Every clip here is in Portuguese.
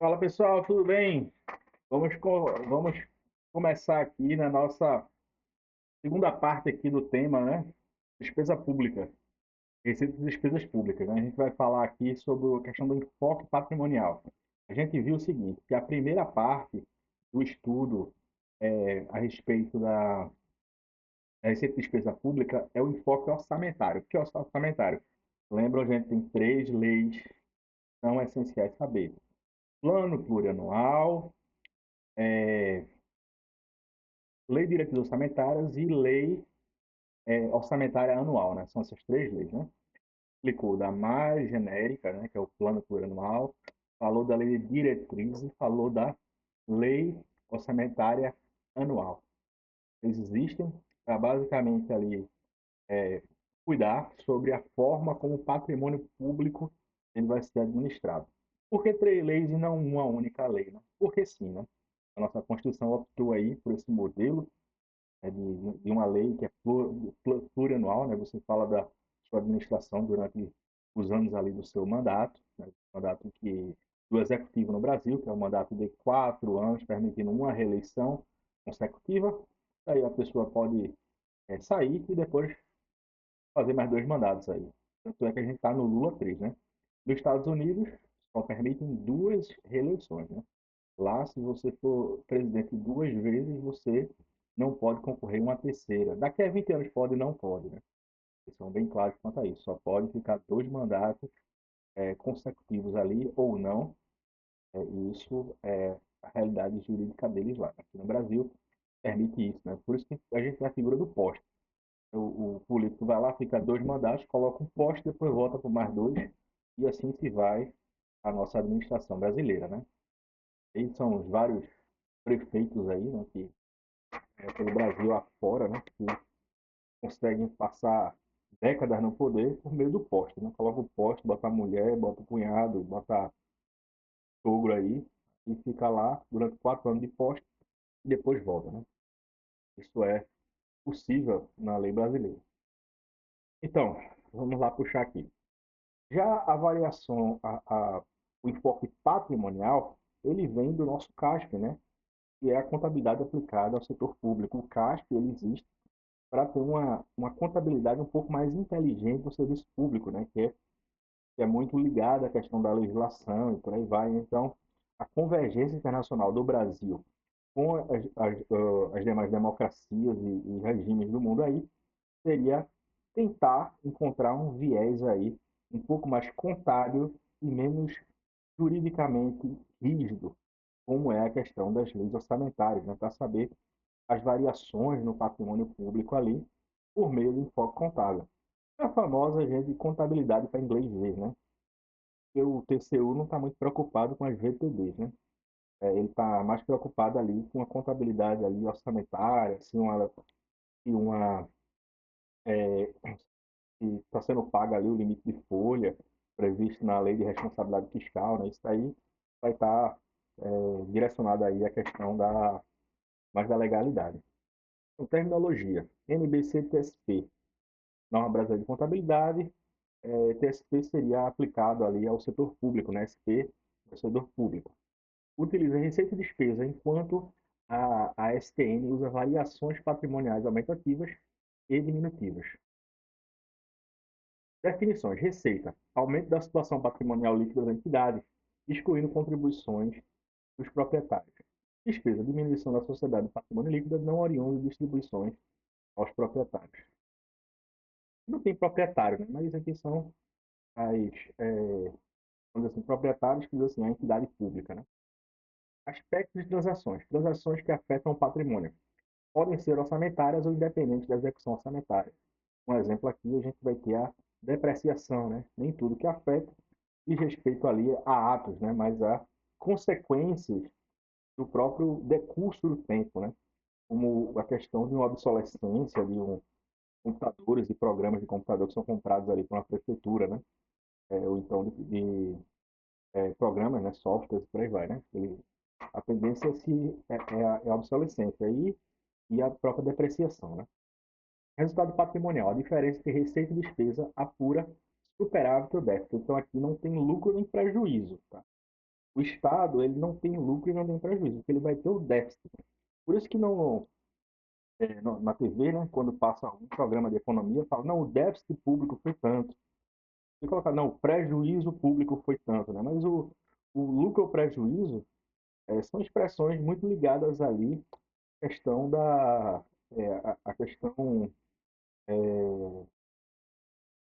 Fala pessoal, tudo bem? Vamos começar aqui na nossa segunda parte aqui do tema, né? Despesa pública, receita de despesas públicas, né? A gente vai falar aqui sobre a questão do enfoque patrimonial. A gente viu o seguinte, que a primeira parte do estudo a respeito da receita de despesa pública é o enfoque orçamentário. O que é orçamentário? Lembra, a gente tem três leis que são essenciais saber. Plano plurianual, lei de diretrizes orçamentárias e lei orçamentária anual, né? São essas três leis, né? Explicou da mais genérica, né, que é o plano plurianual, falou da lei de diretrizes e falou da lei orçamentária anual. Eles existem para basicamente ali cuidar sobre a forma como o patrimônio público ele vai ser administrado. Por que três leis e não uma única lei? Né? Porque sim, né? A nossa Constituição optou aí por esse modelo de uma lei que é plurianual, né? Você fala da sua administração durante os anos ali do seu mandato, né? Mandato que do executivo no Brasil, que é um mandato de 4 anos, permitindo uma reeleição consecutiva. Aí a pessoa pode sair e depois fazer mais dois mandatos aí. Tanto é que a gente está no Lula 3, né? Nos Estados Unidos, só permitem duas reeleições, né? Lá, se você for presidente duas vezes, você não pode concorrer uma terceira. Daqui a 20 anos pode e não pode, né? Eles são bem claros quanto a isso. Só pode ficar dois mandatos consecutivos ali ou não. E isso é a realidade jurídica deles lá. Aqui no Brasil, permite isso, né? Por isso que a gente tem a figura do poste. O político vai lá, fica dois mandatos, coloca um poste, depois volta por mais dois, e assim se vai a nossa administração brasileira, né? E são os vários prefeitos aí, né, que pelo Brasil afora, né, que conseguem passar décadas no poder por meio do poste, né? Coloca o poste, bota a mulher, bota o cunhado, bota sogro aí e fica lá durante 4 anos de poste e depois volta, né? Isso é possível na lei brasileira. Então, vamos lá puxar aqui. Já a variação, o enfoque patrimonial, ele vem do nosso CASP, né? Que é a contabilidade aplicada ao setor público. O CASP, ele existe para ter uma contabilidade um pouco mais inteligente no serviço público, né? Que é muito ligada à questão da legislação e por aí vai. Então, a convergência internacional do Brasil com as demais democracias e regimes do mundo aí seria tentar encontrar um viés aí um pouco mais contábil e menos juridicamente rígido, como é a questão das leis orçamentárias, né? Para saber as variações no patrimônio público ali por meio do enfoque contábil. É a famosa gente de contabilidade para inglês ver, né? Porque o TCU não está muito preocupado com as VTBs, né? Ele está mais preocupado ali com a contabilidade ali orçamentária, se está sendo paga ali o limite de folha previsto na lei de responsabilidade fiscal, né? Isso aí vai estar direcionado aí à questão mais da legalidade. Então, terminologia. NBC-TSP, Norma Brasileira de Contabilidade. TSP seria aplicado ali ao setor público, né? SP, ao setor público. Utiliza receita e despesa, enquanto a STN usa variações patrimoniais aumentativas e diminutivas. Definições: receita, aumento da situação patrimonial líquida da entidade, excluindo contribuições dos proprietários. Despesa, diminuição da sociedade do patrimônio líquido não oriundo de distribuições aos proprietários. Não tem proprietário, né? Mas aqui são as, vamos dizer assim, proprietários, que assim, a entidade pública. Né? Aspectos de transações. Transações que afetam o patrimônio. Podem ser orçamentárias ou independentes da execução orçamentária. Um exemplo aqui, a gente vai ter a depreciação, né? Nem tudo que afeta diz respeito ali a atos, né? Mas a consequências do próprio decurso do tempo, né? Como a questão de uma obsolescência de computadores e programas de computador que são comprados ali pela prefeitura, né? Ou então de programas, né? Softwares, por aí vai, né? A tendência é a obsolescência e a própria depreciação, né? Resultado patrimonial, a diferença entre receita e despesa apura superávit ou déficit. Então aqui não tem lucro nem prejuízo, tá? O Estado, ele não tem lucro e não tem prejuízo, porque ele vai ter o déficit. Por isso que na TV, né, quando passa um programa de economia, fala, não, o déficit público foi tanto. E colocar, não, o prejuízo público foi tanto, né? Mas o lucro ou prejuízo são expressões muito ligadas ali à questão a questão,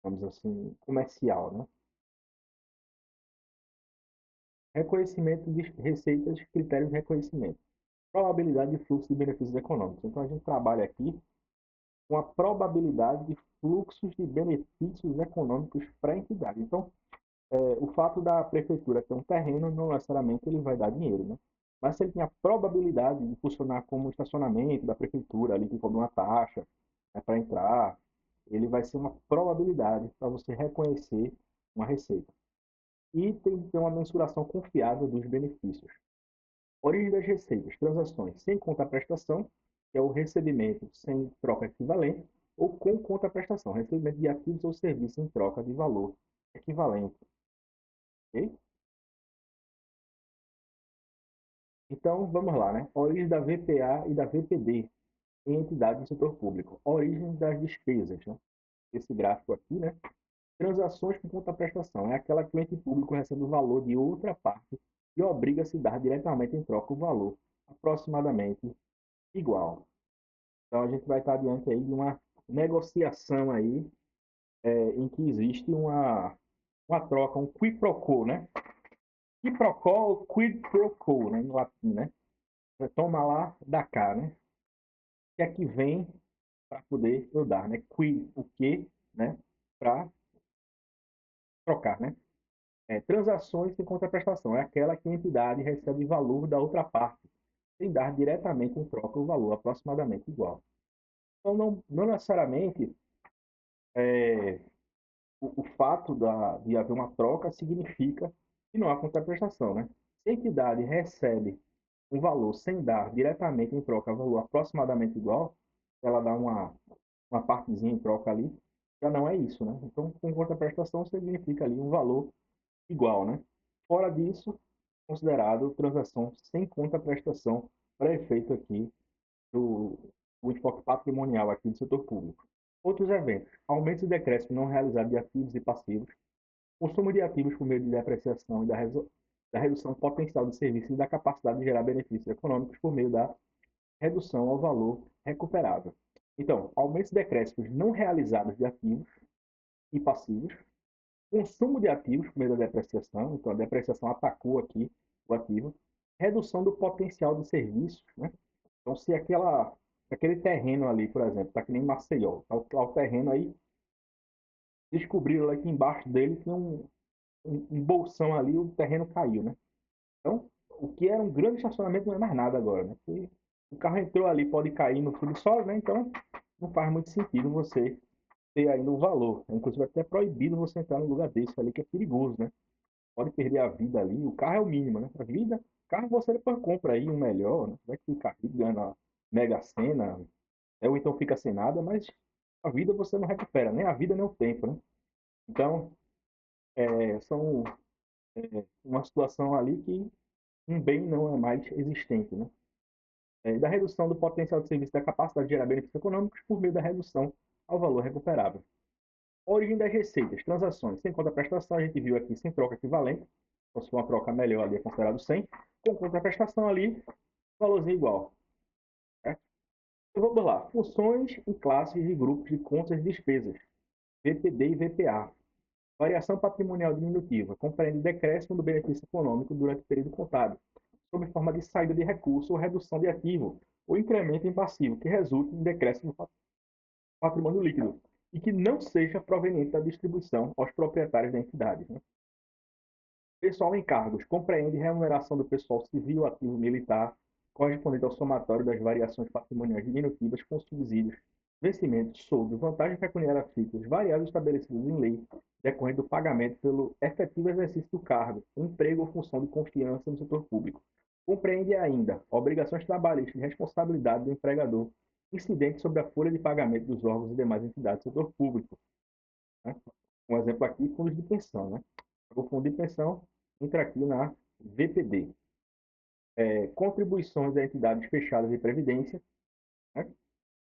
vamos dizer assim, comercial, né? Reconhecimento de receitas, critérios de reconhecimento. Probabilidade de fluxo de benefícios econômicos. Então, a gente trabalha aqui com a probabilidade de fluxos de benefícios econômicos para a entidade. Então, o fato da prefeitura ter um terreno, não necessariamente ele vai dar dinheiro, né? Mas se ele tem a probabilidade de funcionar como um estacionamento da prefeitura, ali que cobra uma taxa, né, para entrar, ele vai ser uma probabilidade para você reconhecer uma receita. E tem que ter uma mensuração confiável dos benefícios. Origem das receitas, transações sem contraprestação, que é o recebimento sem troca equivalente, ou com contraprestação, recebimento de ativos ou serviços em troca de valor equivalente. Ok? Então, vamos lá, né? Origem da VPA e da VPD em entidades do setor público. Origem das despesas, né? Esse gráfico aqui, né? Transações com contraprestação. É aquela que o ente público recebe o valor de outra parte e obriga-se a dar diretamente em troca o valor aproximadamente igual. Então, a gente vai estar diante aí de uma negociação aí em que existe uma troca, um quid pro quo, né? Quid pro quo, quid pro quo, né? Em latim, né? Toma lá, dá cá, né? O que é que vem para poder eu dar, né? Quid, o que, né? Para trocar, né? Transações sem contraprestação é aquela que a entidade recebe valor da outra parte, sem dar diretamente em troca o valor aproximadamente igual. Então, não necessariamente é, o fato de haver uma troca significa que não há contraprestação, né? Se a entidade recebe um valor sem dar diretamente em troca valor aproximadamente igual, ela dá uma partezinha em troca ali, já não é isso, né? Então, com contraprestação significa ali um valor igual, né? Fora disso, considerado transação sem contraprestação para efeito aqui do o enfoque patrimonial aqui do setor público. Outros eventos, aumentos e decréscimos não realizados de ativos e passivos, consumo de ativos por meio de depreciação e da redução potencial de serviços e da capacidade de gerar benefícios econômicos por meio da redução ao valor recuperável. Então, aumentos e decréscimos não realizados de ativos e passivos, consumo de ativos por meio da depreciação, então a depreciação atacou aqui o ativo, redução do potencial de serviços, né? Então, se aquele terreno ali, por exemplo, está que nem Maceió, tá o terreno aí, descobriram lá que embaixo dele tinha um bolsão ali, o terreno caiu, né? Então, o que era um grande estacionamento não é mais nada agora, né? Porque o carro entrou ali, pode cair no subsolo, né? Então, não faz muito sentido você ter ainda o valor. Inclusive, até é proibido você entrar num lugar desse ali, que é perigoso, né? Pode perder a vida ali. O carro é o mínimo, né? A vida, carro você depois compra aí um melhor, né? Vai ficar rico, ganhando a Mega Sena, ou então fica sem nada, mas a vida você não recupera, nem a vida nem o tempo, né? Então, são uma situação ali que um bem não é mais existente, né? Da redução do potencial de serviço da capacidade de gerar benefícios econômicos por meio da redução ao valor recuperável. Origem das receitas, transações sem contraprestação, a gente viu aqui sem troca equivalente, então se for uma troca melhor ali é considerado 100, com contraprestação ali, valorzinho igual. Certo? Então vamos lá, funções e classes de grupos de contas e despesas, VPD e VPA. Variação patrimonial diminutiva, compreende decréscimo do benefício econômico durante o período contábil, sob forma de saída de recurso ou redução de ativo, ou incremento em passivo, que resulte em decréscimo do patrimônio líquido, e que não seja proveniente da distribuição aos proprietários da entidade. Né? Pessoal em cargos compreende remuneração do pessoal civil, ativo, militar, correspondente ao somatório das variações patrimoniais diminutivas com subsídios, vencimentos, soldos, vantagens pecuniárias fixas, variáveis estabelecidas em lei, decorrente do pagamento pelo efetivo exercício do cargo, emprego ou função de confiança no setor público. Compreende ainda obrigações trabalhistas e responsabilidade do empregador incidentes sobre a folha de pagamento dos órgãos e demais entidades do setor público. Né? Um exemplo aqui, fundos de pensão. Né? O fundo de pensão entra aqui na VPD, contribuições a entidades fechadas de previdência, né?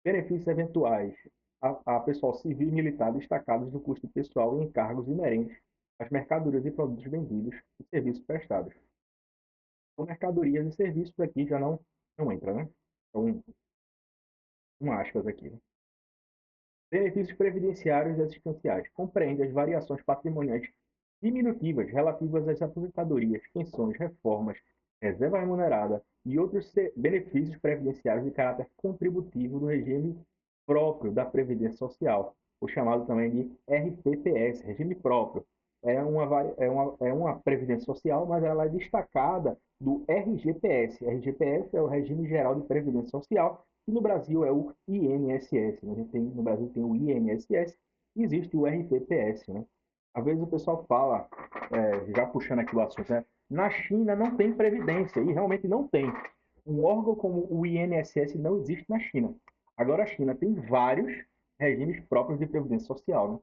Benefícios eventuais a pessoal civil e militar destacados do custo pessoal e encargos inerentes às mercadorias e produtos vendidos e serviços prestados. Então, mercadorias e serviços aqui já não entra, né? Então, um aspas aqui, né? Benefícios previdenciários e assistenciais. Compreende as variações patrimoniais diminutivas relativas às aposentadorias, pensões, reformas, reserva remunerada e outros benefícios previdenciários de caráter contributivo do regime próprio da Previdência Social, o chamado também de RPPS, regime próprio. É uma previdência social, mas ela é destacada do RGPS. RGPS é o Regime Geral de Previdência Social, e no Brasil é o INSS. Né? No Brasil tem o INSS e existe o RPPS. Né? Às vezes o pessoal fala, já puxando aqui o assunto, né? Na China não tem previdência, e realmente não tem. Um órgão como o INSS não existe na China. Agora a China tem vários regimes próprios de previdência social. Né?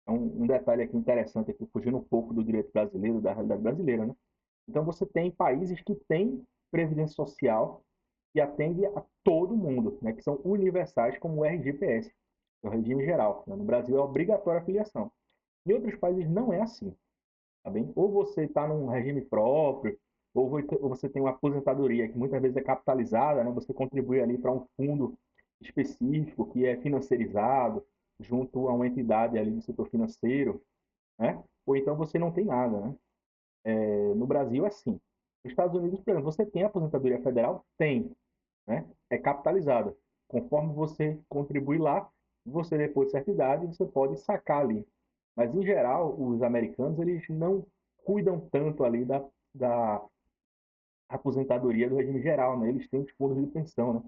Então, um detalhe aqui interessante, aqui, fugindo um pouco do direito brasileiro, da realidade brasileira. Né? Então, você tem países que têm previdência social e atende a todo mundo, né, que são universais, como o RGPS, o regime geral. Né? No Brasil é obrigatória a filiação. Em outros países não é assim, tá bem? Ou você está num regime próprio, ou você tem uma aposentadoria que muitas vezes é capitalizada, né? Você contribui ali para um fundo específico que é financiarizado junto a uma entidade ali do setor financeiro, né? Ou então você não tem nada, né? No Brasil é assim. Nos Estados Unidos, por exemplo, você tem aposentadoria federal? Tem, né? É capitalizada. Conforme você contribui lá, você depois de certa idade, você pode sacar ali. Mas, em geral, os americanos eles não cuidam tanto ali da aposentadoria do regime geral, né? Eles têm os fundos de pensão, né?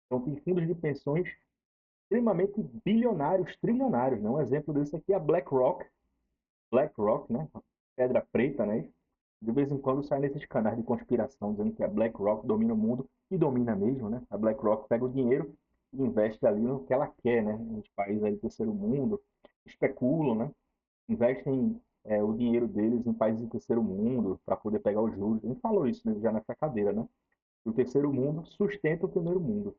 Então, tem fundos de pensões extremamente bilionários, trilionários, né? Um exemplo desse aqui é a BlackRock, né? Pedra preta, né? De vez em quando sai nesses canais de conspiração dizendo que a BlackRock domina o mundo e domina mesmo, né? A BlackRock pega o dinheiro e investe ali no que ela quer, né? Nos países aí do terceiro mundo, especulam, né? Investem o dinheiro deles em países do terceiro mundo para poder pegar os juros. A gente falou isso, né, já nessa cadeira, né? O terceiro mundo sustenta o primeiro mundo.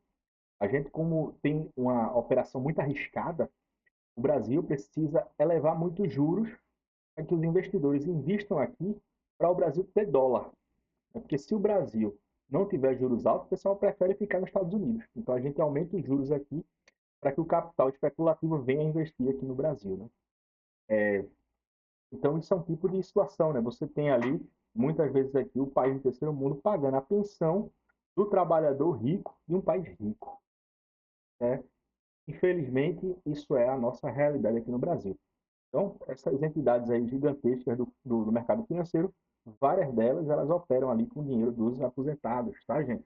A gente, como tem uma operação muito arriscada, o Brasil precisa elevar muito os juros para que os investidores investam aqui para o Brasil ter dólar. Porque se o Brasil não tiver juros altos, o pessoal prefere ficar nos Estados Unidos. Então a gente aumenta os juros aqui para que o capital especulativo venha investir aqui no Brasil. Né? Então isso é um tipo de situação. Né? Você tem ali, muitas vezes aqui, o país do terceiro mundo pagando a pensão do trabalhador rico de um país rico. Né? Infelizmente, isso é a nossa realidade aqui no Brasil. Então, essas entidades aí gigantescas do mercado financeiro, várias delas, elas operam ali com o dinheiro dos aposentados, tá, gente?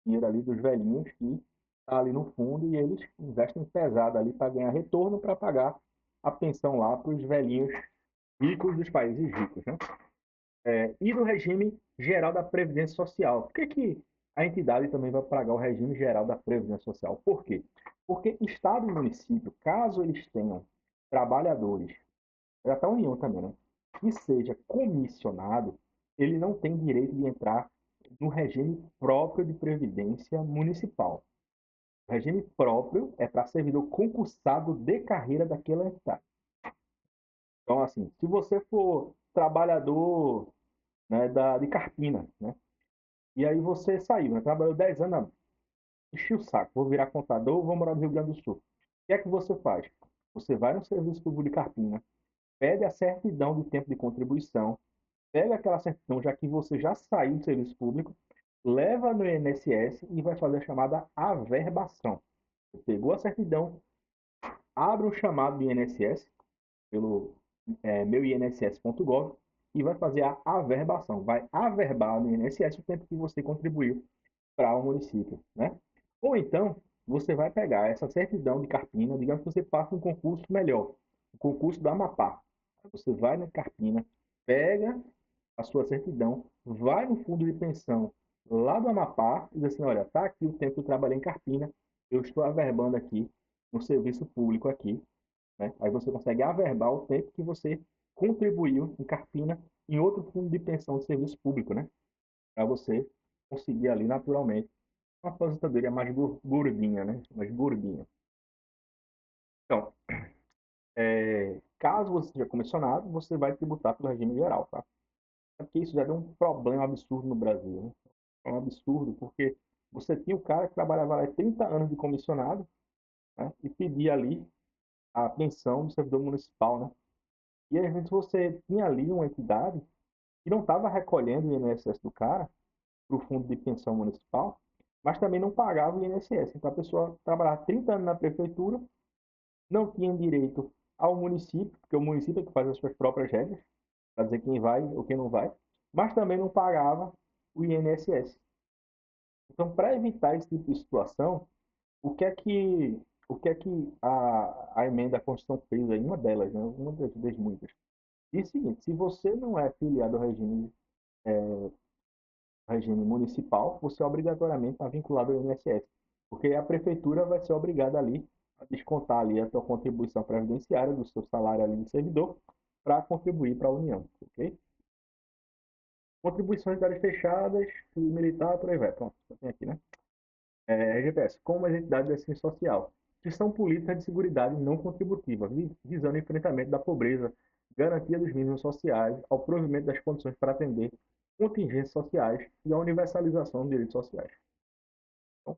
Dinheiro ali dos velhinhos que está ali no fundo e eles investem pesado ali para ganhar retorno para pagar a pensão lá para os velhinhos ricos dos países ricos, né? E do regime geral da Previdência Social. Por que a entidade também vai pagar o regime geral da Previdência Social? Por quê? Porque Estado e município, caso eles tenham trabalhadores, até a União também, né? Que seja comissionado, ele não tem direito de entrar no regime próprio de previdência municipal. O regime próprio é para servidor concursado de carreira daquela entidade. Então, assim, se você for trabalhador, né, de Carpina, né, e aí você saiu, né, trabalhou 10 anos, enchi o saco, vou virar contador, vou morar no Rio Grande do Sul. O que é que você faz? Você vai no Serviço Público de Carpina, pede a certidão de tempo de contribuição, pega aquela certidão, já que você já saiu do serviço público, leva no INSS e vai fazer a chamada averbação. Você pegou a certidão, abre um chamado do INSS, pelo meuinss.gov, e vai fazer a averbação. Vai averbar no INSS o tempo que você contribuiu para o município. Né? Ou então, você vai pegar essa certidão de Carpina, digamos que você passa um concurso melhor, o concurso do Amapá. Você vai na Carpina, pega a sua certidão, vai no fundo de pensão lá do Amapá e diz assim, olha, está aqui o tempo que eu trabalhei em Carpina, eu estou averbando aqui no serviço público aqui, né? Aí você consegue averbar o tempo que você contribuiu em Carpina em outro fundo de pensão de serviço público, né? Para você conseguir ali naturalmente uma aposentadoria mais gordinha, né? Mais gordinha. Então, caso você seja comissionado, você vai tributar pelo regime geral, tá? É porque isso já deu um problema absurdo no Brasil, né? É um absurdo, porque você tinha o cara que trabalhava lá 30 anos de comissionado, né? E pedia ali a pensão do servidor municipal, né? E às vezes você tinha ali uma entidade que não estava recolhendo o INSS do cara para o fundo de pensão municipal, mas também não pagava o INSS. Então a pessoa trabalhava 30 anos na prefeitura, não tinha direito ao município, porque o município é que faz as suas próprias regras, para dizer quem vai ou quem não vai, mas também não pagava o INSS. Então, para evitar esse tipo de situação, o que é que, o que, é que a emenda à Constituição fez aí? Uma delas, né? Uma das muitas. Diz o seguinte: se você não é filiado ao regime municipal, você obrigatoriamente está vinculado ao INSS, porque a prefeitura vai ser obrigada ali a descontar ali a sua contribuição previdenciária do seu salário ali de servidor para contribuir para a União, ok? Contribuições de áreas fechadas, militar, por aí vai. Pronto, tem aqui, né? RGPS, como as entidades de assistência social, que são políticas de seguridade não contributiva, visando o enfrentamento da pobreza, garantia dos mínimos sociais, ao provimento das condições para atender contingências sociais e a universalização dos direitos sociais. Então,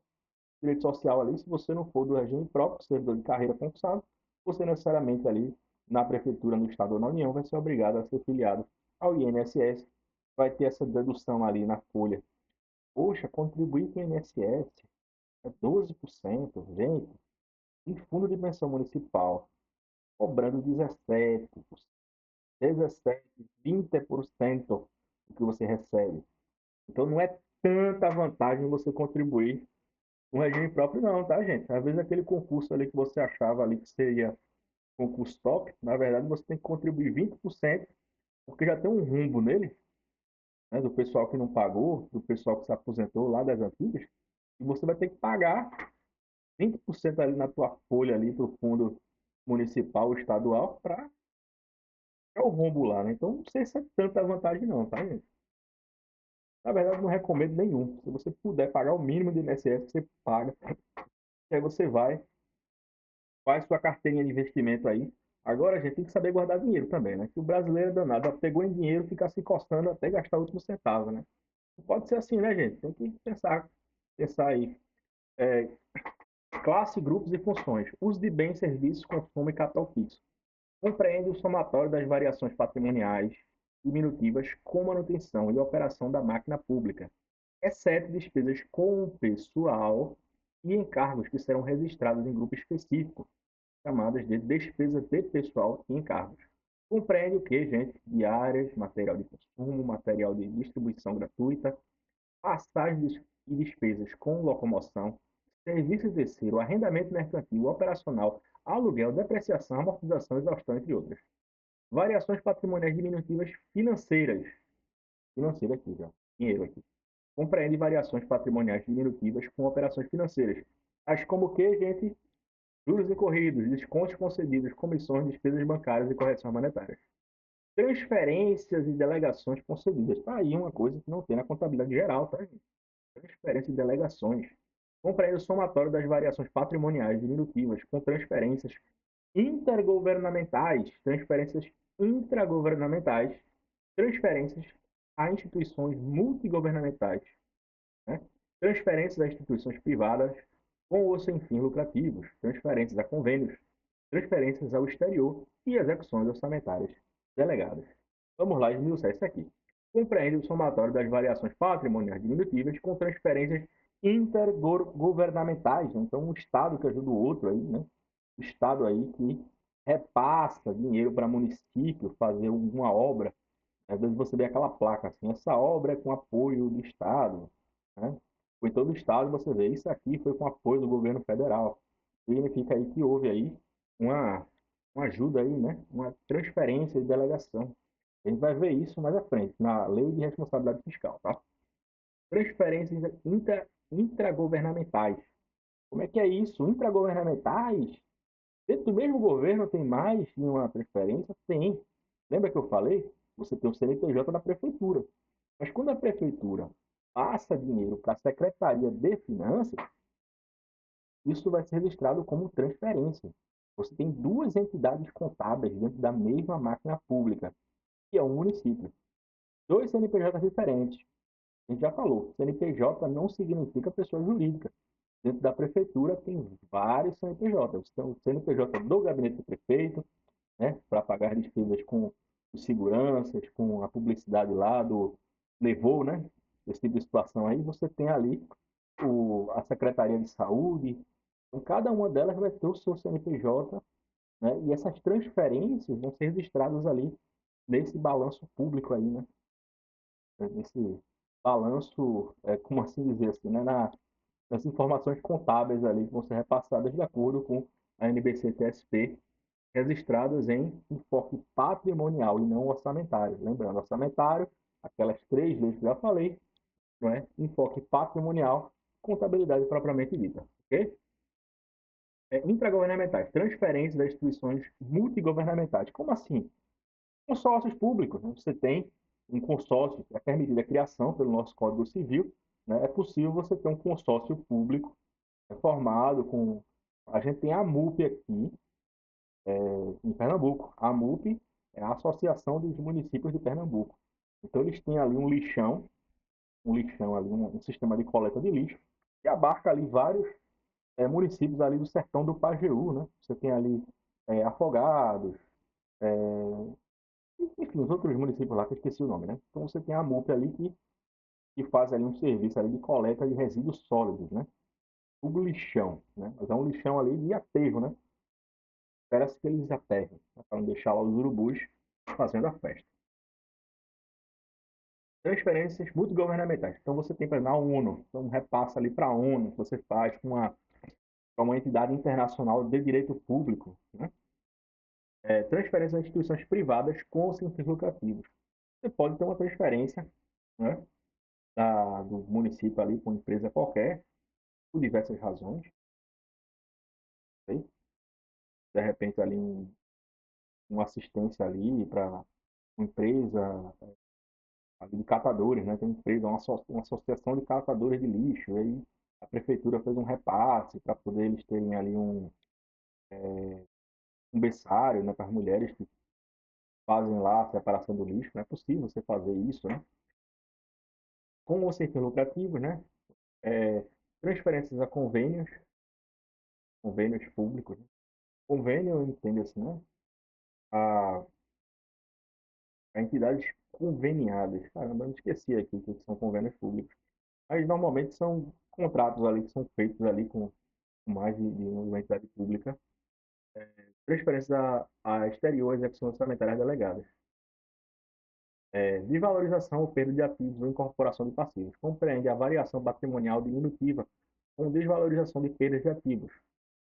direito social ali, se você não for do regime próprio, servidor de carreira concursado, você necessariamente ali na prefeitura, no estado ou na União, vai ser obrigado a ser filiado ao INSS, vai ter essa dedução ali na folha. Poxa, contribuir com o INSS é 12%, gente, e fundo de pensão municipal, cobrando 17%, 17%, 20% do que você recebe. Então não é tanta vantagem você contribuir com o regime próprio, não, tá, gente? Às vezes aquele concurso ali que você achava ali que seria concurso top, na verdade você tem que contribuir 20%, porque já tem um rumbo nele, né, do pessoal que não pagou, do pessoal que se aposentou lá das antigas, e você vai ter que pagar 20% ali na tua folha ali para o fundo municipal ou estadual para o rombo lá, né? Então não sei se é tanta vantagem não, tá, gente? Na verdade, não recomendo nenhum. Se você puder pagar o mínimo de INSS, você paga. E aí você vai, faz sua carteirinha de investimento aí. Agora, a gente tem que saber guardar dinheiro também, né? Que o brasileiro é danado, pegou em dinheiro, fica se coçando até gastar o último centavo, né? Não pode ser assim, né, gente? Tem que pensar aí. É, classe, grupos e funções. Uso de bens, serviços, consumo e capital fixo. Compreende o somatório das variações patrimoniais diminutivas com manutenção e operação da máquina pública, exceto despesas com pessoal e encargos que serão registrados em grupo específico, chamadas de despesas de pessoal e encargos. Compreende o que, gente? Diárias, material de consumo, material de distribuição gratuita, passagens e despesas com locomoção, serviço terceiro, arrendamento mercantil, operacional, aluguel, depreciação, amortização, exaustão, entre outras. Variações patrimoniais diminutivas financeiras. Financeira aqui já. Dinheiro aqui. Compreende variações patrimoniais diminutivas com operações financeiras. Tais como o que, gente? Juros incorridos, descontos concedidos, comissões, despesas bancárias e correções monetárias. Transferências e delegações concedidas. Tá aí uma coisa que não tem na contabilidade geral, tá, gente? Transferências e delegações. Compreende o somatório das variações patrimoniais diminutivas com transferências intergovernamentais, transferências intragovernamentais, transferências a instituições multigovernamentais, né? Transferências a instituições privadas com ou sem fins lucrativos, transferências a convênios, transferências ao exterior e execuções orçamentárias delegadas. Vamos lá, esmiuçar isso aqui. Compreende o somatório das variações patrimoniais diminutivas com transferências intergovernamentais, né? Então um Estado que ajuda o outro aí, né? O Estado aí que repassa dinheiro para município fazer alguma obra. Às vezes você vê aquela placa assim, essa obra é com apoio do Estado, né? Foi todo o Estado, você vê, isso aqui foi com apoio do governo federal. Significa aí que houve aí uma, uma ajuda aí, né? Uma transferência de delegação. A gente vai ver isso mais à frente, na Lei de Responsabilidade Fiscal, tá? Transferências intragovernamentais. Como é que é isso? Intragovernamentais? Dentro do mesmo governo tem mais de uma transferência? Tem. Lembra que eu falei? Você tem o CNPJ da prefeitura. Mas quando a prefeitura passa dinheiro para a Secretaria de Finanças, isso vai ser registrado como transferência. Você tem duas entidades contábeis dentro da mesma máquina pública, que é um município. Dois CNPJ diferentes. A gente já falou, CNPJ não significa pessoa jurídica. Dentro da prefeitura tem vários CNPJ. Você tem o CNPJ do gabinete do prefeito, né, para pagar as despesas com os seguranças, com a publicidade lá do levou, né, esse tipo de situação aí. Você tem ali a Secretaria de Saúde. Então, cada uma delas vai ter o seu CNPJ, né, e essas transferências vão ser registradas ali nesse balanço público aí, né, nesse balanço, como assim dizer assim, né, nas informações contábeis ali que vão ser repassadas de acordo com a NBC-TSP, registradas em enfoque patrimonial e não orçamentário. Lembrando, orçamentário, aquelas três leis que eu já falei, não é? Enfoque patrimonial, contabilidade propriamente dita, ok? Intragovernamentais, transferências das instituições multigovernamentais. Como assim? Consórcios públicos, né? Você tem um consórcio que é permitida a criação pelo nosso Código Civil, né? É possível você ter um consórcio público formado com... A gente tem a MUP aqui, em Pernambuco. A MUP é a Associação dos Municípios de Pernambuco. Então, eles têm ali um lixão ali, um sistema de coleta de lixo, que abarca ali vários municípios ali do sertão do Pajeú, né? Você tem ali Afogados, enfim, os outros municípios lá que eu esqueci o nome, né? Então, você tem a MUP ali que faz ali um serviço ali de coleta de resíduos sólidos, né? O lixão, né? Mas é um lixão ali de aterro, né? Espera-se que eles aterrem, né? Para não deixar lá os urubus fazendo a festa. Transferências multigovernamentais. Então, você tem, por exemplo, a ONU, então repassa ali para a ONU, que você faz para uma entidade internacional de direito público, né? Transferências a instituições privadas com fins lucrativos. Você pode ter uma transferência, né, do município ali para uma empresa qualquer, por diversas razões. Ok? De repente, ali, uma assistência ali para uma empresa ali de catadores, né? Tem uma empresa, uma associação de catadores de lixo. E aí a prefeitura fez um repasse para poder eles terem ali um berçário, né, para as mulheres que fazem lá a separação do lixo. Não é possível você fazer isso, né? Com os fins lucrativos, né? É, transferências a convênios públicos. Né? Convênio, entende assim, né? A, a entidades conveniadas. Caramba, eu me esqueci aqui o que são convênios públicos. Mas normalmente são contratos ali que são feitos ali com mais de uma entidade pública. Transferências a exterior, execução orçamentária delegadas. Desvalorização ou perda de ativos ou incorporação de passivos. Compreende a variação patrimonial diminutiva com desvalorização de perdas de ativos,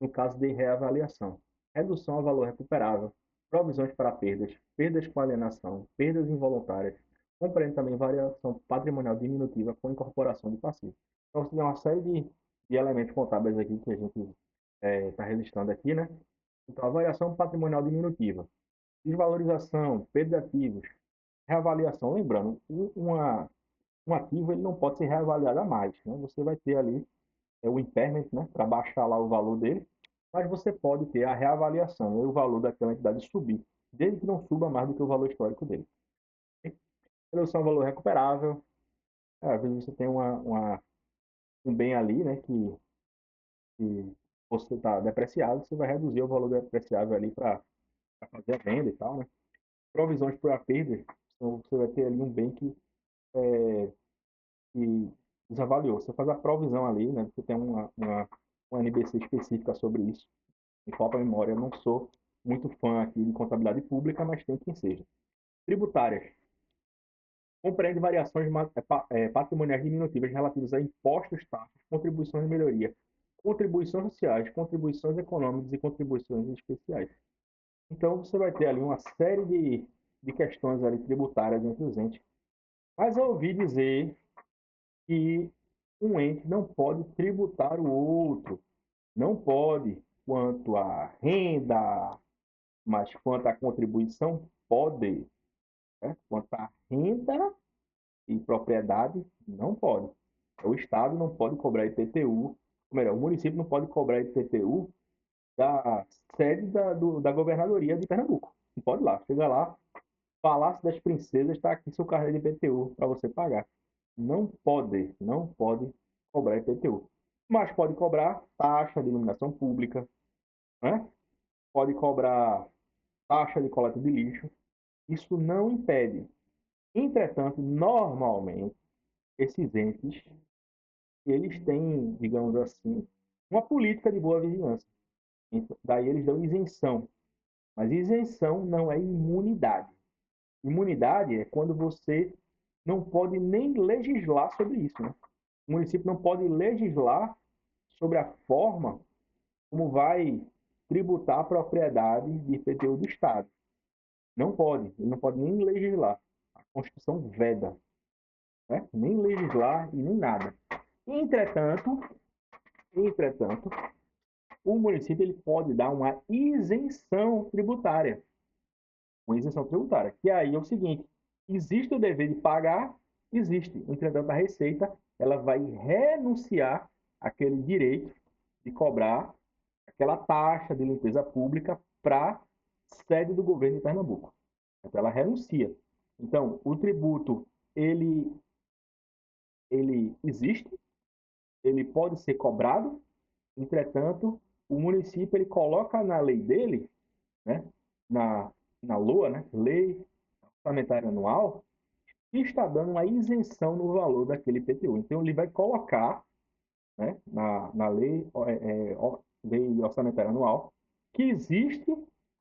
no caso de reavaliação. Redução ao valor recuperável, provisões para perdas, perdas com alienação, perdas involuntárias. Compreende também variação patrimonial diminutiva com incorporação de passivos. Então, você tem uma série de elementos contábeis aqui que a gente está registrando aqui, né? Então, a variação patrimonial diminutiva, desvalorização, perda de ativos, reavaliação. Lembrando, um ativo ele não pode ser reavaliado a mais. Né? Você vai ter ali o impairment, né, para baixar lá o valor dele, mas você pode ter a reavaliação, e o valor daquela entidade subir, desde que não suba mais do que o valor histórico dele. Redução ao valor recuperável, às vezes você tem um bem ali, né, que você está depreciado, você vai reduzir o valor depreciável ali para fazer a venda e tal, né? Provisões por perda, então você vai ter ali um bem que desavaliou. Você faz a provisão ali, né? Você tem uma NBC específica sobre isso. Me falta a memória, eu não sou muito fã aqui de contabilidade pública, mas tem quem seja. Tributárias. Compreende variações patrimoniais diminutivas relativas a impostos, taxas, contribuições de melhoria, contribuições sociais, contribuições econômicas e contribuições especiais. Então, você vai ter ali uma série de questões ali tributárias entre os entes. Mas eu ouvi dizer que um ente não pode tributar o outro. Não pode quanto à renda, mas quanto à contribuição, pode. né? Quanto à renda e propriedade, não pode. O Estado não pode cobrar IPTU, ou melhor, o município não pode cobrar IPTU da sede da governadoria de Pernambuco. Não pode ir lá. Chega lá, Palácio das Princesas, está aqui seu carnê de IPTU para você pagar. Não pode cobrar IPTU. Mas pode cobrar taxa de iluminação pública, né? Pode cobrar taxa de coleta de lixo. Isso não impede. Entretanto, normalmente, esses entes, eles têm, digamos assim, uma política de boa vizinhança. Então, daí eles dão isenção. Mas isenção não é imunidade. Imunidade é quando você não pode nem legislar sobre isso, né? O município não pode legislar sobre a forma como vai tributar a propriedade de IPTU do Estado. Não pode, ele não pode nem legislar. A Constituição veda, né? Nem legislar e nem nada. Entretanto, o município ele pode dar uma isenção tributária. Uma isenção tributária. Que aí é o seguinte: existe o dever de pagar, existe. Entretanto, a Receita ela vai renunciar àquele direito de cobrar aquela taxa de limpeza pública para a sede do governo de Pernambuco. Então, ela renuncia. Então, o tributo ele, ele existe, ele pode ser cobrado, entretanto, o município ele coloca na lei dele, né, na, na LOA, né, Lei Orçamentária Anual, que está dando uma isenção no valor daquele IPTU. Então, ele vai colocar, né, na lei orçamentária anual que existe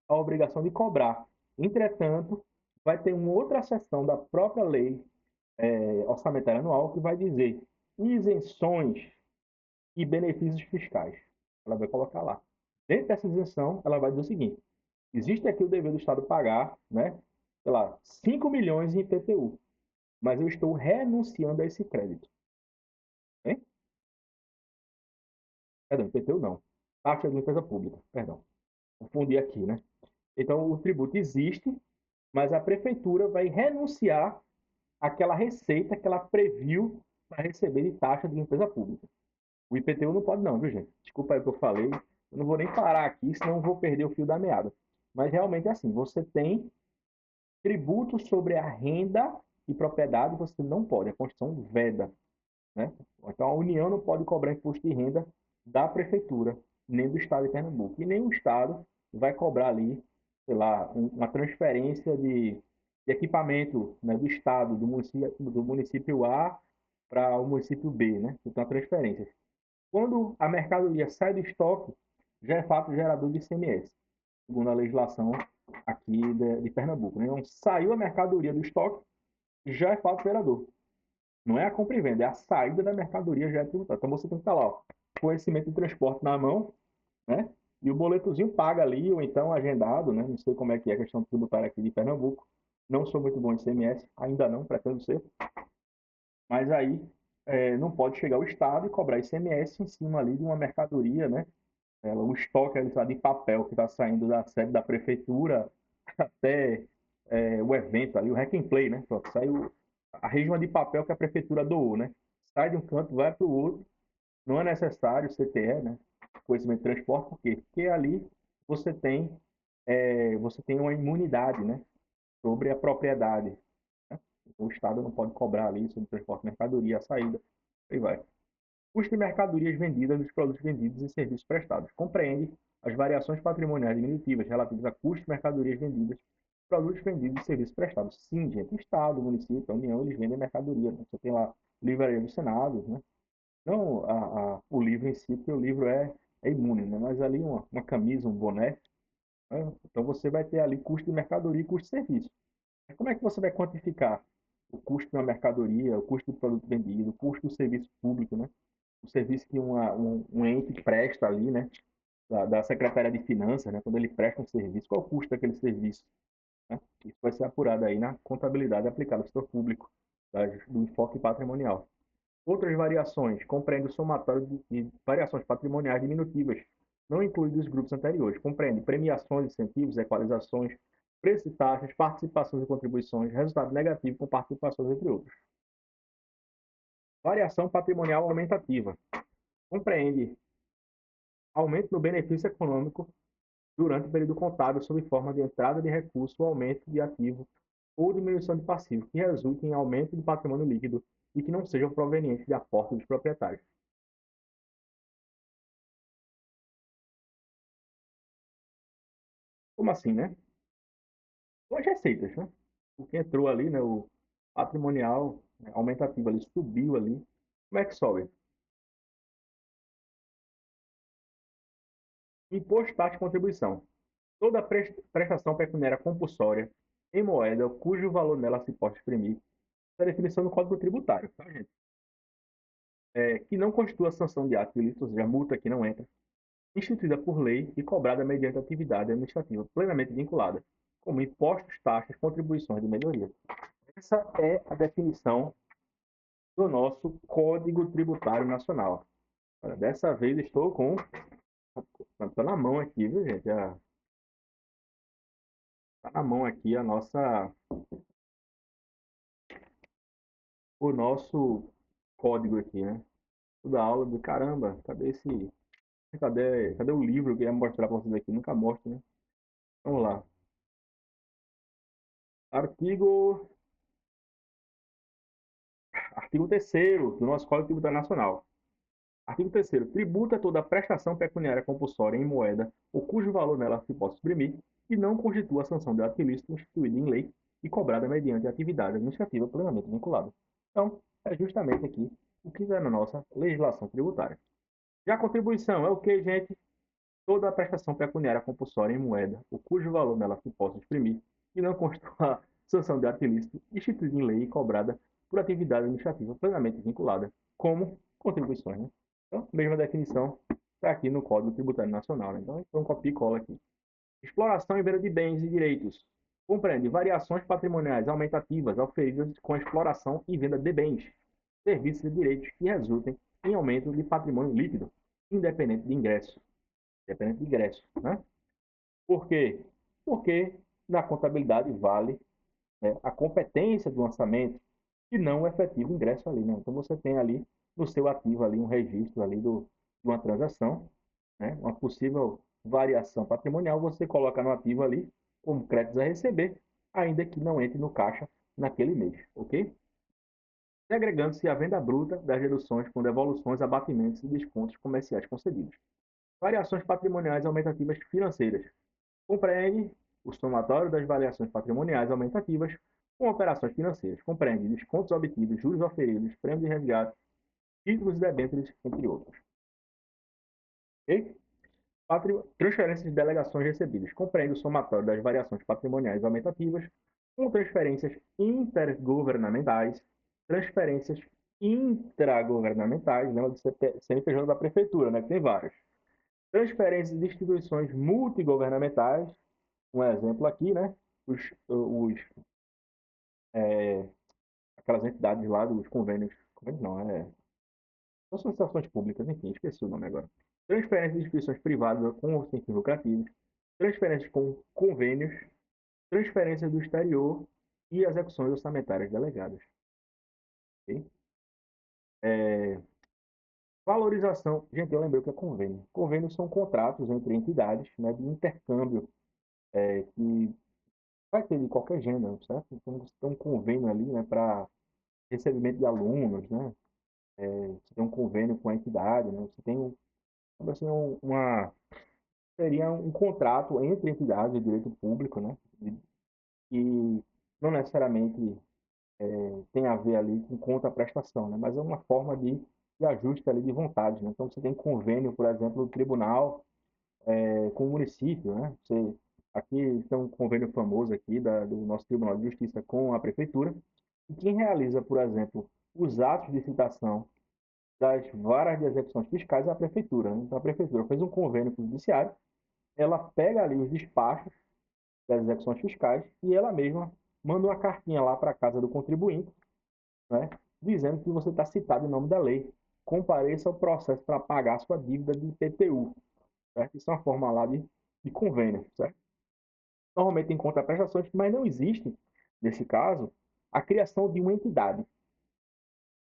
a obrigação de cobrar. Entretanto, vai ter uma outra seção da própria lei orçamentária anual que vai dizer isenções e benefícios fiscais. Ela vai colocar lá. Dentro dessa isenção, ela vai dizer o seguinte: existe aqui o dever do Estado pagar, né, sei lá, 5 milhões em IPTU, mas eu estou renunciando a esse crédito. Hein? Perdão, IPTU não. Taxa de limpeza pública, perdão. Confundi aqui, né? Então, o tributo existe, mas a prefeitura vai renunciar àquela receita que ela previu para receber de taxa de limpeza pública. O IPTU não pode não, viu, gente? Desculpa aí o que eu falei. Eu não vou nem parar aqui, senão eu vou perder o fio da meada. Mas realmente é assim, você tem tributo sobre a renda e propriedade, você não pode. A Constituição veda, né? Então, a União não pode cobrar imposto de renda da prefeitura, nem do Estado de Pernambuco. E nem o Estado vai cobrar ali, sei lá, uma transferência de equipamento, né, do Estado, do município A para o município B, né? Então, a transferência. Quando a mercadoria sai do estoque, já é fato gerador de ICMS, segundo a legislação aqui de Pernambuco, né? Então, saiu a mercadoria do estoque, já é fato gerador. Não é a compra e venda, é a saída da mercadoria já é tributária. Então você tem que estar lá, ó, conhecimento de transporte na mão, né? E o boletozinho paga ali, ou então agendado, né? Não sei como é que é a questão tributária aqui de Pernambuco. Não sou muito bom em CMS, ainda não, pretendo ser. Mas aí não pode chegar o Estado e cobrar ICMS em cima ali de uma mercadoria, né? Um estoque ali, de papel que está saindo da sede da prefeitura até o evento ali, o Hack and Play, né? Pronto, saiu a resma de papel que a prefeitura doou, né? Sai de um canto, vai para o outro. Não é necessário CTE, né? Conhecimento de transporte, por quê? Porque ali você tem, você tem uma imunidade, né? Sobre a propriedade. Né? Então, o Estado não pode cobrar ali sobre o transporte de mercadoria, a saída, aí vai. Custo de mercadorias vendidas dos produtos vendidos e serviços prestados. Compreende as variações patrimoniais diminutivas relativas a custos de mercadorias vendidas, produtos vendidos e serviços prestados. Sim, gente, o Estado, o município, a União, eles vendem mercadoria. Né? Você tem lá livraria do Senado, né? Não o livro em si, porque o livro é imune, né? Mas ali uma camisa, um boné, né? Então você vai ter ali custo de mercadoria e custo de serviço. Mas como é que você vai quantificar o custo de uma mercadoria, o custo do produto vendido, o custo do serviço público, né? O serviço que um ente presta ali, né? Da Secretaria de Finanças, né? Quando ele presta um serviço, qual é o custo daquele serviço? Né? Isso vai ser apurado aí na contabilidade aplicada ao setor público, do enfoque patrimonial. Outras variações compreendem o somatório de variações patrimoniais diminutivas, não incluídos os grupos anteriores. Compreende premiações, incentivos, equalizações, preços e taxas, participações e contribuições, resultado negativo com participações, entre outros. Variação patrimonial aumentativa. Compreende aumento no benefício econômico durante o período contábil sob forma de entrada de recurso, aumento de ativo ou diminuição de passivo, que resulte em aumento de patrimônio líquido e que não sejam provenientes de aporte dos proprietários. Como assim, né? São as receitas, né? O que entrou ali, né? O patrimonial, né, aumentativo ali, subiu ali. Como é que sobe? Imposto, taxa e contribuição. Toda prestação pecuniária compulsória em moeda cujo valor nela se pode exprimir é a definição do Código Tributário, tá, gente? Que não constitua sanção de ato ilícito, ou seja, multa que não entra, instituída por lei e cobrada mediante atividade administrativa plenamente vinculada, como impostos, taxas, contribuições de melhoria. Essa é a definição do nosso Código Tributário Nacional. Olha, dessa vez estou com. Está na mão aqui, viu, gente? Está na mão aqui o nosso código aqui, né? Toda aula do caramba, cadê esse. Cadê o livro que eu ia mostrar para vocês aqui? Nunca mostro, né? Vamos lá. Artigo, artigo 3º do nosso Código Tributário Nacional. Artigo 3º. Tributa toda prestação pecuniária compulsória em moeda ou cujo valor nela se possa exprimir e não constitua sanção de ato ilícito instituída em lei e cobrada mediante atividade administrativa plenamente vinculada. Então, é justamente aqui o que é na nossa legislação tributária. Já a contribuição é o que, gente? Toda a prestação pecuniária compulsória em moeda ou cujo valor nela se possa exprimir e não constitua sanção de ato ilícito instituída em lei e cobrada por atividade administrativa plenamente vinculada, como contribuições, né? Então, mesma definição está aqui no Código Tributário Nacional, né? Então, copia e cola aqui. Exploração e venda de bens e direitos. Compreende variações patrimoniais aumentativas auferidas com a exploração e venda de bens, serviços e direitos que resultem em aumento de patrimônio líquido, independente de ingresso. Independente de ingresso, né? Por quê? Porque na contabilidade vale, né, a competência do lançamento e não o efetivo ingresso ali, né? Então você tem ali no seu ativo ali um registro ali de uma transação, né? Uma possível variação patrimonial, você coloca no ativo ali como créditos a receber, ainda que não entre no caixa naquele mês, ok? Segregando-se a venda bruta das reduções com devoluções, abatimentos e descontos comerciais concedidos. Variações patrimoniais aumentativas financeiras. Compreende o somatório das variações patrimoniais aumentativas com operações financeiras. Compreende descontos obtidos, juros oferidos, prêmios de resgate, títulos e debêntures, entre outros. Okay? Transferências de delegações recebidas. Compreende o somatório das variações patrimoniais aumentativas com transferências intergovernamentais, transferências intragovernamentais, lembra do CNPJ da prefeitura, né, que tem vários. Transferências de instituições multigovernamentais, um exemplo aqui, né, aquelas entidades lá dos convênios, convênios não, são associações públicas, enfim, esqueci o nome agora. Transferências de instituições privadas com fins lucrativos, transferências com convênios, transferências do exterior e execuções orçamentárias delegadas. Okay? Valorização. Gente, eu lembrei o que é convênio. Convênios são contratos entre entidades, né, de intercâmbio que vai ter de qualquer gênero, certo? Então, você tem um convênio ali, né, para recebimento de alunos, né? Você tem um convênio com a entidade, né? Você tem assim, seria um contrato entre entidades de direito público, né? Que não necessariamente tem a ver ali com contraprestação, né? Mas é uma forma de ajuste ali de vontade, né? Então você tem convênio, por exemplo, do tribunal com o município, né? Aqui tem um convênio famoso aqui do nosso Tribunal de Justiça com a prefeitura, e quem realiza, por exemplo, os atos de citação das varas de execuções fiscais é a prefeitura, né? Então a prefeitura fez um convênio com o judiciário, ela pega ali os despachos das execuções fiscais e ela mesma manda uma cartinha lá para a casa do contribuinte, né, dizendo que você está citado em nome da lei. Compareça ao processo para pagar a sua dívida de IPTU. Certo? Isso é uma forma lá de convênio. Certo? normalmente em contraprestações, mas não existe, nesse caso, a criação de uma entidade.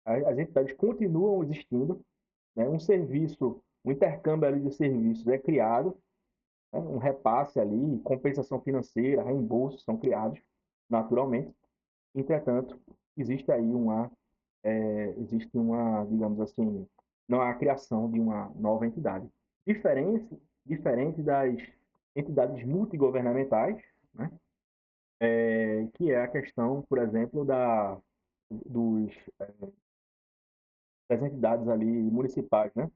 As entidades continuam existindo, né? Um serviço, um intercâmbio ali de serviços é criado, né? Um repasse ali, compensação financeira, reembolsos são criados naturalmente. Entretanto, existe aí existe uma, digamos assim, não há a criação de uma nova entidade. Diferente, diferente das entidades multigovernamentais, né? Que é a questão, por exemplo, dos, das entidades ali municipais, né?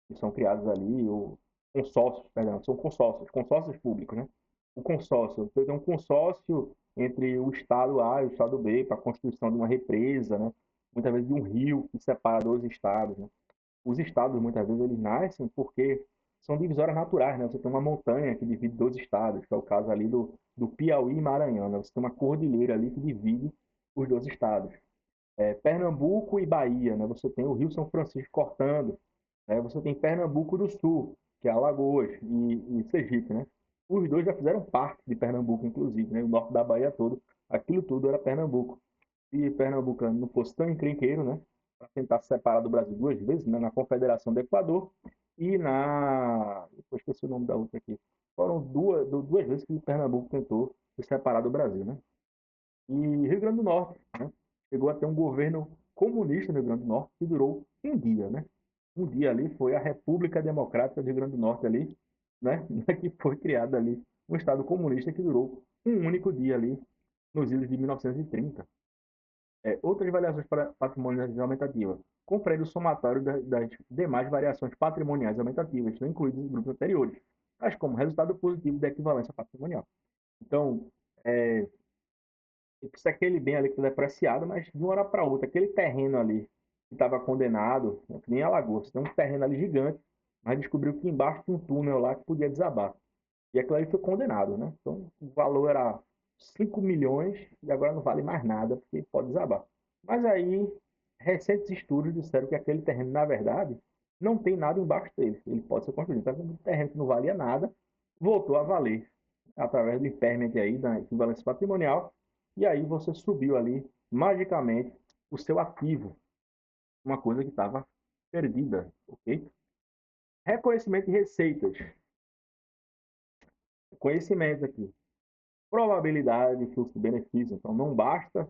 Que são criados ali, ou consórcios, perdão, são consórcios públicos, né? O consórcio, você tem um consórcio entre o Estado A e o Estado B para a construção de uma represa, né? Muitas vezes de um rio que separa dois estados, né? Os estados, muitas vezes, eles nascem porque são divisórias naturais, né? Você tem uma montanha que divide dois estados, que é o caso ali do Piauí e Maranhão, né? Você tem uma cordilheira ali que divide os dois estados. Pernambuco e Bahia, né? Você tem o Rio São Francisco cortando, né? Você tem Pernambuco do Sul, que é Alagoas e Sergipe, né? Os dois já fizeram parte de Pernambuco, inclusive, né? O norte da Bahia todo, aquilo tudo era Pernambuco. Se Pernambuco não fosse tão encrenqueiro, né? Para tentar se separar do Brasil duas vezes, né? Na Confederação do Equador e na... Eu esqueci o nome da outra aqui. Foram duas vezes que Pernambuco tentou se separar do Brasil, né? E Rio Grande do Norte, né? Chegou a ter um governo comunista no Rio Grande do Norte que durou um dia, né? Um dia ali foi a República Democrática do Rio Grande do Norte ali, né? Que foi criada ali um Estado comunista que durou um único dia ali nos idos de 1930. Outras variações patrimoniais aumentativas. Compreende o somatório das demais variações patrimoniais aumentativas, não incluídas nos grupos anteriores, mas como resultado positivo da equivalência patrimonial. Então, é, se aquele bem ali que está depreciado, mas de uma hora para outra, aquele terreno ali que estava condenado, né, que nem Alagoas, tem um terreno ali gigante, mas descobriu que embaixo tinha um túnel lá que podia desabar. E aquilo ali foi condenado, né? Então o valor era 5 milhões e agora não vale mais nada, porque pode desabar. Mas aí, recentes estudos disseram que aquele terreno, na verdade, não tem nada embaixo dele. Ele pode ser construído. Então, um terreno que não valia nada, voltou a valer através do impairment aí, da equivalência patrimonial, e aí você subiu ali, magicamente, o seu ativo, uma coisa que estava perdida, ok? Reconhecimento de receitas. Conhecimento aqui. Probabilidade de fluxo de benefício. Então, não basta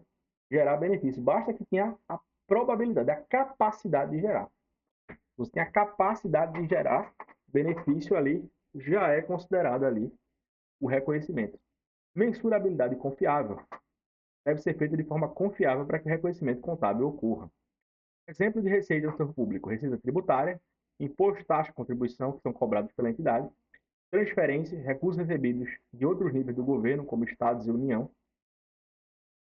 gerar benefício, basta que tenha a probabilidade, a capacidade de gerar. Você tem a capacidade de gerar benefício ali, já é considerado ali o reconhecimento. Mensurabilidade confiável. Deve ser feita de forma confiável para que o reconhecimento contábil ocorra. Exemplo de receita do setor público: receita tributária, imposto, taxa, contribuição que são cobrados pela entidade, transferências, recursos recebidos de outros níveis do governo, como estados e União.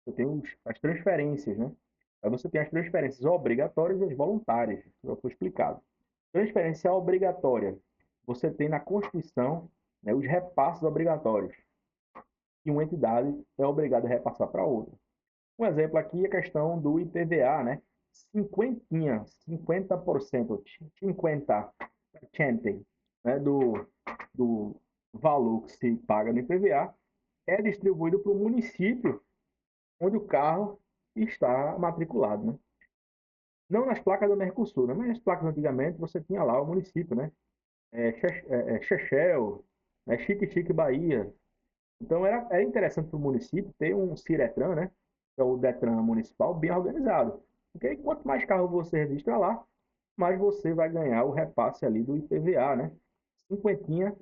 Você tem as transferências, né? Aí você tem as transferências obrigatórias e as voluntárias, já foi explicado. Transferência obrigatória, você tem na Constituição, né, os repasses obrigatórios, que uma entidade é obrigada a repassar para outra. Um exemplo aqui é a questão do IPVA, né? 50%, 50%, né, do valor que se paga no IPVA é distribuído para o município onde o carro está matriculado, né? Não nas placas do Mercosul, né? Mas nas placas antigamente você tinha lá o município, né? Chechel, né? Chique Bahia. Então era interessante para o município ter um Ciretran, né? Que é o Detran municipal, bem organizado. Porque aí, quanto mais carro você registra lá, mais você vai ganhar o repasse ali do IPVA, né? Cinquentinha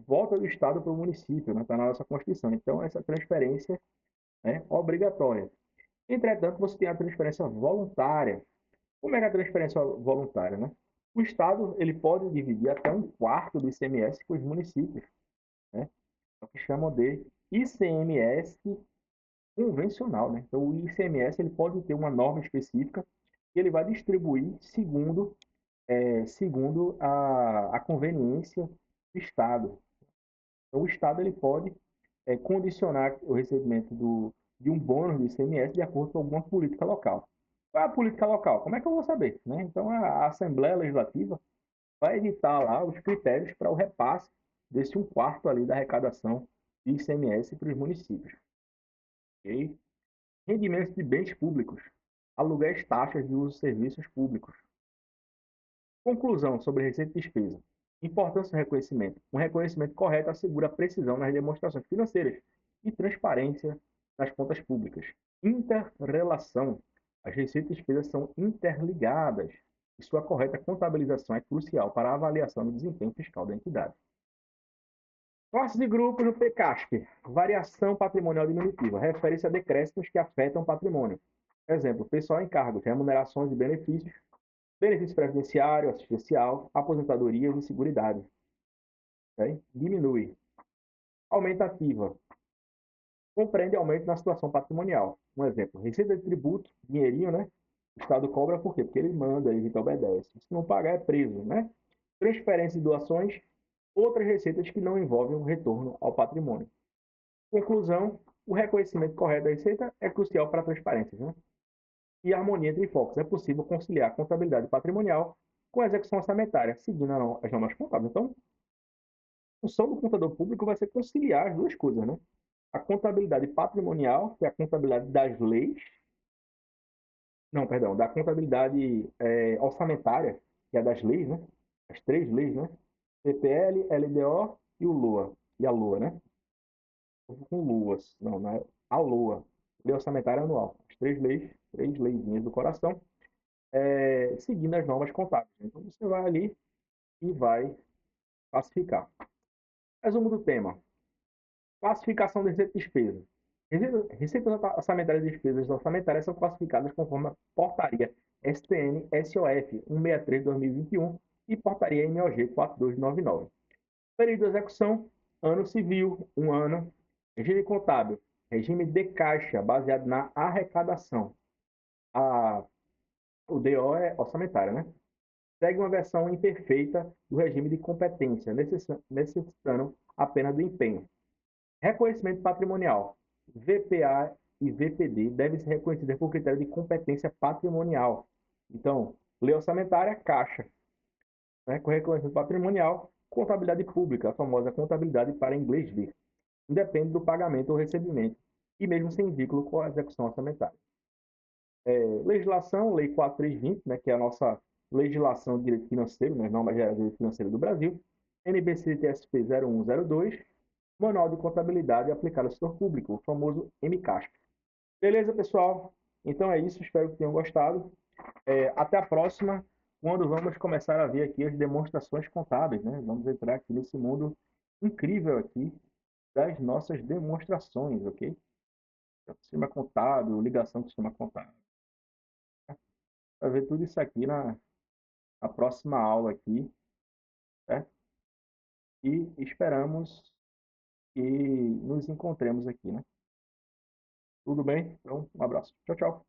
volta do Estado para o município, né? Está na nossa Constituição. Então, essa transferência é obrigatória. Entretanto, você tem a transferência voluntária. Como é que é a transferência voluntária, né? O Estado ele pode dividir até um quarto do ICMS com os municípios, né? É o que chamam de ICMS convencional, né? Então, o ICMS ele pode ter uma norma específica que ele vai distribuir segundo a conveniência do Estado. Então, o Estado ele pode condicionar o recebimento de um bônus do ICMS de acordo com alguma política local. Qual é a política local? Como é que eu vou saber? Né? Então, a Assembleia Legislativa vai editar lá os critérios para o repasse desse um quarto ali da arrecadação de ICMS para os municípios. Ok? Rendimentos de bens públicos, aluguéis, taxas de uso de serviços públicos. Conclusão sobre receita e despesa. Importância do reconhecimento. Um reconhecimento correto assegura precisão nas demonstrações financeiras e transparência nas contas públicas. Interrelação. As receitas e despesas são interligadas e sua correta contabilização é crucial para a avaliação do desempenho fiscal da entidade. Classes e grupos no PCASP. Variação patrimonial diminutiva. Refere-se a decréscimos que afetam o patrimônio. Exemplo, pessoal em cargos, remunerações e benefícios, benefício previdenciário, assistencial, aposentadorias e seguridade. Okay? Diminui. Aumentativa. Compreende aumento na situação patrimonial. Um exemplo, receita de tributo, dinheirinho, né? O Estado cobra por quê? Porque ele manda, ele obedece. Se não pagar, é preso, né? Transferência e doações, outras receitas que não envolvem um retorno ao patrimônio. Conclusão, o reconhecimento correto da receita é crucial para a transparência, né? E a harmonia entre focos. É possível conciliar a contabilidade patrimonial com a execução orçamentária, seguindo as normas contábeis. Então, a função do contador público vai ser conciliar as duas coisas, né? A contabilidade patrimonial, que é a contabilidade das leis, não, perdão, da contabilidade orçamentária, que é das leis, né? As três leis, né? PPL, LDO e o LOA. E a LOA, né? Com luas, não é a LOA. Lei orçamentária anual. As três leizinhas do coração, seguindo as normas contábeis. Então você vai ali e vai classificar. Resumo do tema. Classificação de receita e despesa. Receitas orçamentárias e despesas orçamentárias são classificadas conforme a portaria STN-SOF 163/2021 e portaria MOG 4299. Período de execução, ano civil, 1 ano. Regime contábil, regime de caixa, baseado na arrecadação. O DO é orçamentária, né? Segue uma versão imperfeita do regime de competência, necessitando apenas do empenho. Reconhecimento patrimonial. VPA e VPD devem ser reconhecidas por critério de competência patrimonial. Então, lei orçamentária, caixa. Né? Com reconhecimento patrimonial, contabilidade pública, a famosa contabilidade para inglês ver. Independe do pagamento ou recebimento, e mesmo sem vínculo com a execução orçamentária. Legislação, Lei 4320, né, que é a nossa legislação de direito financeiro, né, normas gerais de direito financeiro do Brasil, NBC-TSP 0102, Manual de Contabilidade aplicada ao setor público, o famoso MCASP. Beleza, pessoal? Então é isso, espero que tenham gostado. Até a próxima, quando vamos começar a ver aqui as demonstrações contábeis, né? Vamos entrar aqui nesse mundo incrível aqui das nossas demonstrações, ok? Sistema contábil, ligação com o sistema contábil. Vai ver tudo isso aqui na próxima aula aqui, certo? E esperamos que nos encontremos aqui, né? Tudo bem? Então, um abraço. Tchau, tchau.